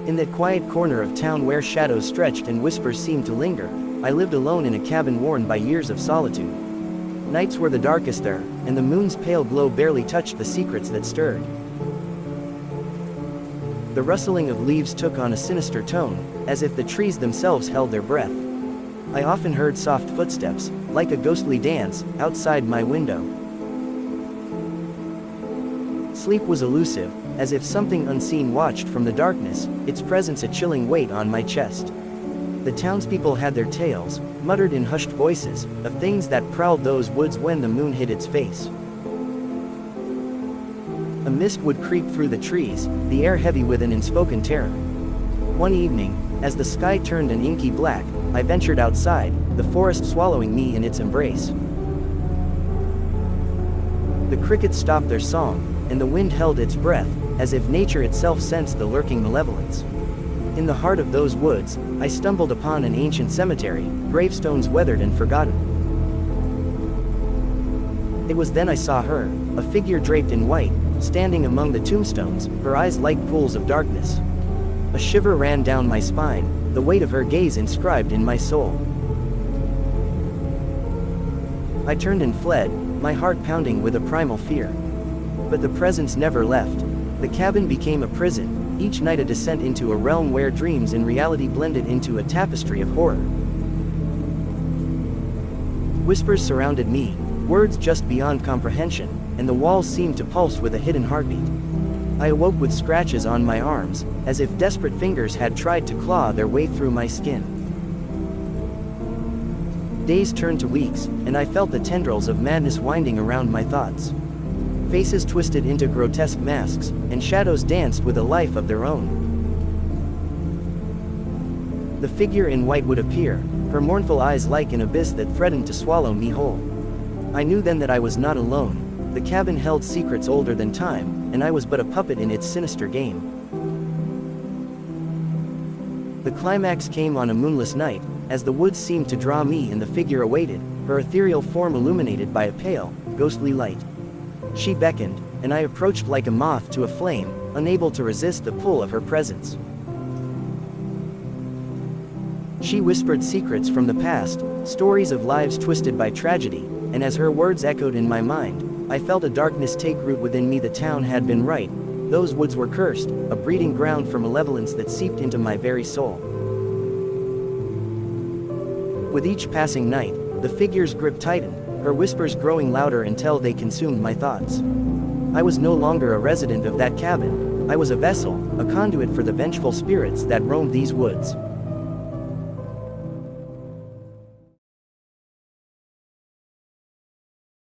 In that quiet corner of town where shadows stretched and whispers seemed to linger, I lived alone in a cabin worn by years of solitude. Nights were the darkest there, and the moon's pale glow barely touched the secrets that stirred. The rustling of leaves took on a sinister tone, as if the trees themselves held their breath. I often heard soft footsteps, like a ghostly dance, outside my window. Sleep was elusive, as if something unseen watched from the darkness, its presence a chilling weight on my chest. The townspeople had their tales, muttered in hushed voices, of things that prowled those woods when the moon hid its face. A mist would creep through the trees, the air heavy with an unspoken terror. One evening, as the sky turned an inky black, I ventured outside, the forest swallowing me in its embrace. The crickets stopped their song, and the wind held its breath, as if nature itself sensed the lurking malevolence. In the heart of those woods, I stumbled upon an ancient cemetery, gravestones weathered and forgotten. It was then I saw her, a figure draped in white, standing among the tombstones, her eyes like pools of darkness. A shiver ran down my spine, the weight of her gaze inscribed in my soul. I turned and fled, my heart pounding with a primal fear. But the presence never left. The cabin became a prison, each night a descent into a realm where dreams and reality blended into a tapestry of horror. Whispers surrounded me, words just beyond comprehension, and the walls seemed to pulse with a hidden heartbeat. I awoke with scratches on my arms, as if desperate fingers had tried to claw their way through my skin. Days turned to weeks, and I felt the tendrils of madness winding around my thoughts. Faces twisted into grotesque masks, and shadows danced with a life of their own. The figure in white would appear, her mournful eyes like an abyss that threatened to swallow me whole. I knew then that I was not alone. The cabin held secrets older than time, and I was but a puppet in its sinister game. The climax came on a moonless night, as the woods seemed to draw me and the figure awaited, her ethereal form illuminated by a pale, ghostly light. She beckoned, and I approached like a moth to a flame, unable to resist the pull of her presence. She whispered secrets from the past, stories of lives twisted by tragedy, and as her words echoed in my mind, I felt a darkness take root within me. The town had been right. Those woods were cursed, a breeding ground for malevolence that seeped into my very soul. With each passing night, the figure's grip tightened, her whispers growing louder until they consumed my thoughts. I was no longer a resident of that cabin. I was a vessel, a conduit for the vengeful spirits that roamed these woods.